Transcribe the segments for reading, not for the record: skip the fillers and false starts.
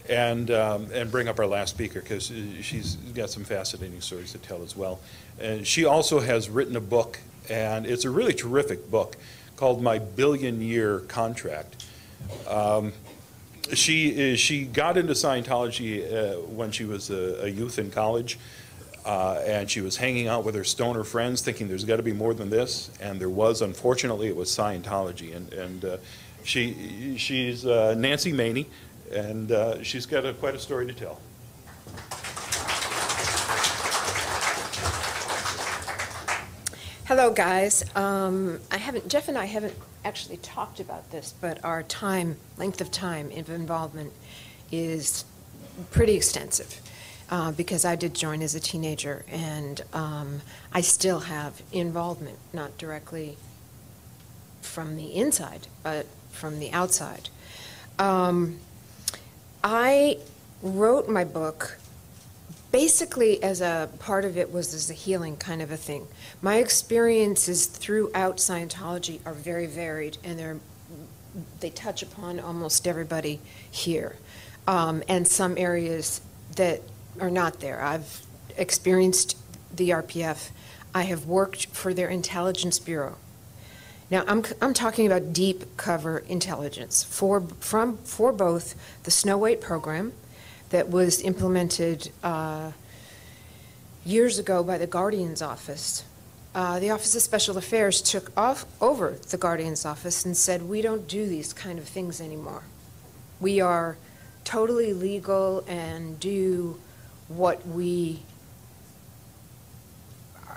and bring up our last speaker, because she's got some fascinating stories to tell as well. And she also has written a book, and it's a really terrific book called My Billion-Year Contract. She got into Scientology when she was a youth in college, and she was hanging out with her stoner friends thinking there's got to be more than this, and there was. Unfortunately, it was Scientology. And she's Nancy Maney, and she's got quite a story to tell. Hello, guys. Jeff and I haven't actually talked about this, but our length of time of involvement is pretty extensive, because I did join as a teenager, and I still have involvement, not directly from the inside, but from the outside. I wrote my book basically as a part of it was as a healing kind of a thing. My experiences throughout Scientology are very varied, and they touch upon almost everybody here, and some areas that are not there. I've experienced the RPF. I have worked for their intelligence bureau. Now, I'm talking about deep cover intelligence for both the Snow White program that was implemented years ago by the Guardian's Office. The Office of Special Affairs took over the Guardian's Office and said, we don't do these kind of things anymore. We are totally legal and do what we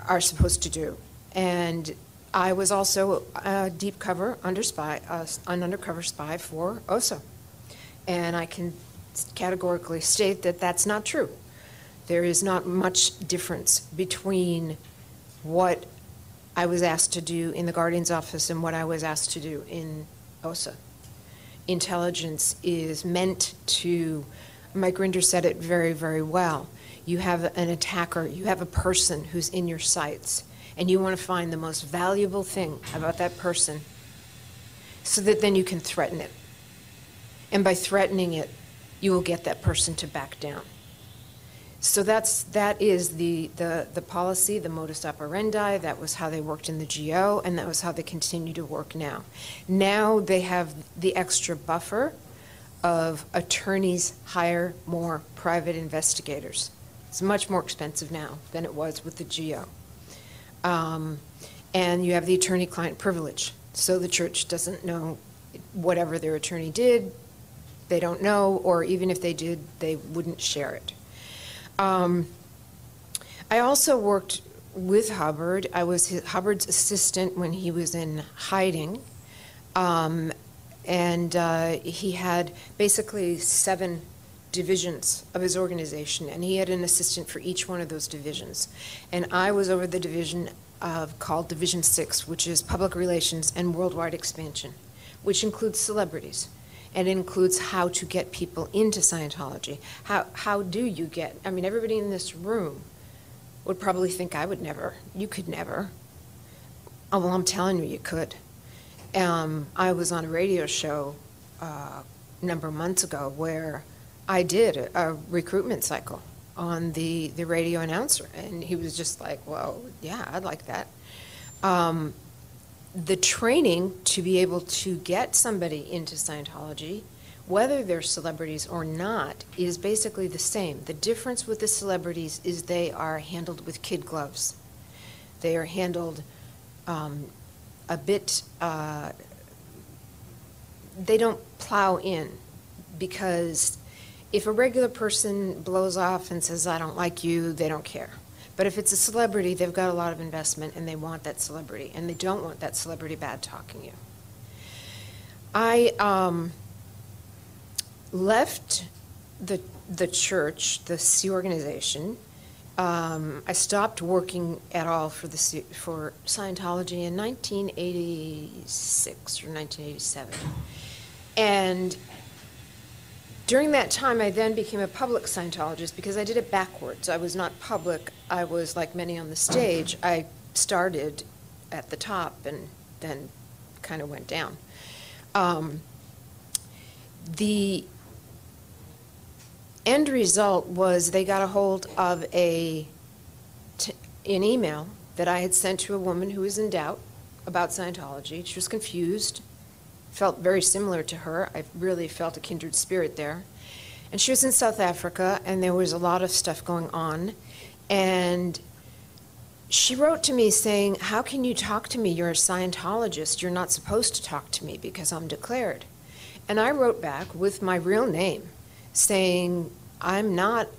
are supposed to do. And I was also a deep cover an undercover spy for OSA. And I can categorically state that that's not true. There is not much difference between what I was asked to do in the Guardian's Office and what I was asked to do in OSA. Intelligence is meant to, Mike Rinder said it very, very well. You have an attacker, you have a person who's in your sights, and you want to find the most valuable thing about that person so that then you can threaten it. And by threatening it, you will get that person to back down. So that is the policy, the modus operandi. That was how they worked in the GO, and that was how they continue to work now. Now they have the extra buffer of attorneys hire more private investigators. It's much more expensive now than it was with the GO. And you have the attorney-client privilege. So the church doesn't know whatever their attorney did. They don't know, or even if they did, they wouldn't share it. I also worked with Hubbard. I was Hubbard's assistant when he was in hiding. He had basically 7 divisions of his organization, and he had an assistant for each one of those divisions. And I was over the division called Division 6, which is Public Relations and Worldwide Expansion, which includes celebrities. And it includes how to get people into Scientology. How do you get, I mean, everybody in this room would probably think I would never. You could never. Oh, well, I'm telling you, you could. I was on a radio show a number of months ago where I did a recruitment cycle on the radio announcer, and he was just like, well, yeah, I'd like that. The training to be able to get somebody into Scientology, whether they're celebrities or not, is basically the same. The difference with the celebrities is they are handled with kid gloves. They are handled a bit, they don't plow in, because if a regular person blows off and says, I don't like you, they don't care. But if it's a celebrity, they've got a lot of investment and they want that celebrity, and they don't want that celebrity bad-talking you. I left the church, the C organization. I stopped working at all for Scientology in 1986 or 1987. And during that time, I then became a public Scientologist because I did it backwards. I was not public. I was, like many on the stage, I started at the top and then kind of went down. end result was they got a hold of an email that I had sent to a woman who was in doubt about Scientology. She was confused, felt very similar to her. I really felt a kindred spirit there. And she was in South Africa, and there was a lot of stuff going on. And she wrote to me saying, "How can you talk to me? You're a Scientologist. You're not supposed to talk to me because I'm declared." And I wrote back with my real name saying, "I'm not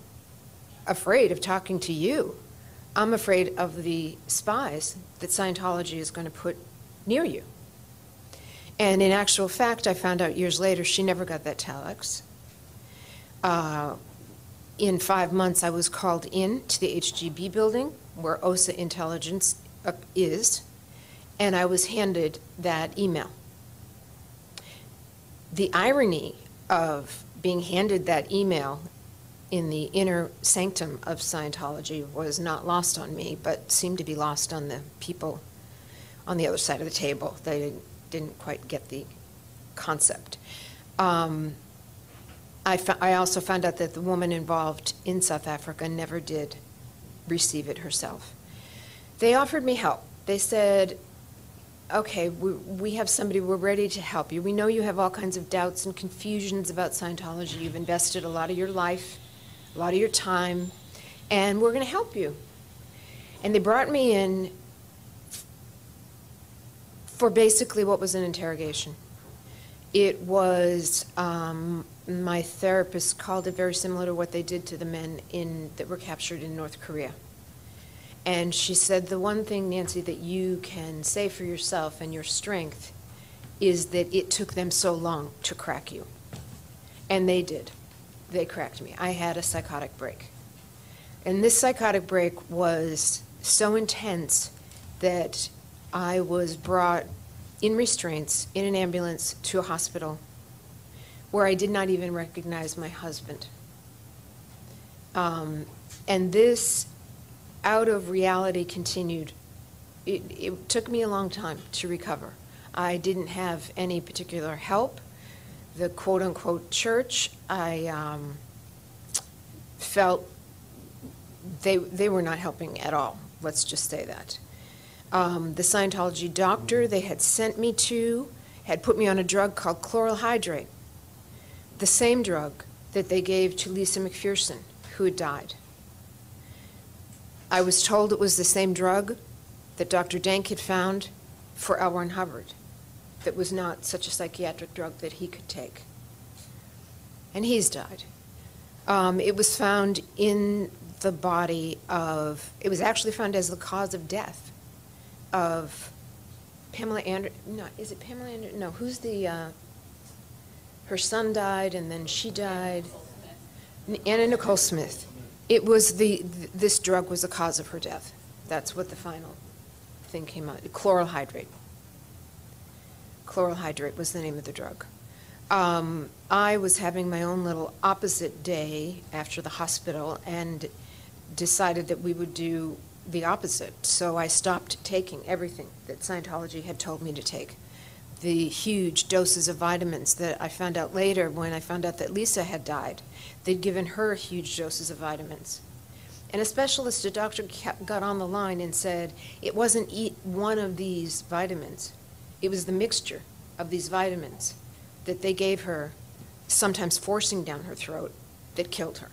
afraid of talking to you. I'm afraid of the spies that Scientology is going to put near you." And in actual fact, I found out years later she never got that telex. In 5 months, I was called in to the HGB building where OSA intelligence is, and I was handed that email. The irony of being handed that email in the inner sanctum of Scientology was not lost on me, but seemed to be lost on the people on the other side of the table. They didn't quite get the concept. I also found out that the woman involved in South Africa never did receive it herself. They offered me help. They said, "Okay, we have somebody, we're ready to help you. We know you have all kinds of doubts and confusions about Scientology. You've invested a lot of your life, a lot of your time, and we're going to help you." And they brought me in for basically what was an interrogation. It was, my therapist called it very similar to what they did to the men that were captured in North Korea. And she said, "The one thing, Nancy, that you can say for yourself and your strength is that it took them so long to crack you." And they did. They cracked me. I had a psychotic break. And this psychotic break was so intense that I was brought in restraints in an ambulance to a hospital where I did not even recognize my husband. And this out of reality continued. It took me a long time to recover. I didn't have any particular help. The quote-unquote church, I felt they were not helping at all. Let's just say that. The Scientology doctor they had sent me to had put me on a drug called chloral hydrate, the same drug that they gave to Lisa McPherson, who had died. I was told it was the same drug that Dr. Dank had found for L. Ron Hubbard, that was not such a psychiatric drug that he could take. And he's died. It was found in the body of, it was actually found as the cause of death of Pamela Anderson. No, is it Pamela Anderson? No, who's the, her son died and then she died. Anna Nicole Smith. It was this drug was the cause of her death. That's what the final thing came out. Chloral hydrate. Chloral hydrate was the name of the drug. I was having my own little opposite day after the hospital and decided that we would do the opposite. So I stopped taking everything that Scientology had told me to take. The huge doses of vitamins that I found out later when I found out that Lisa had died. They'd given her huge doses of vitamins. And a specialist, a doctor, got on the line and said, it wasn't one of these vitamins. It was the mixture of these vitamins that they gave her, sometimes forcing down her throat, that killed her.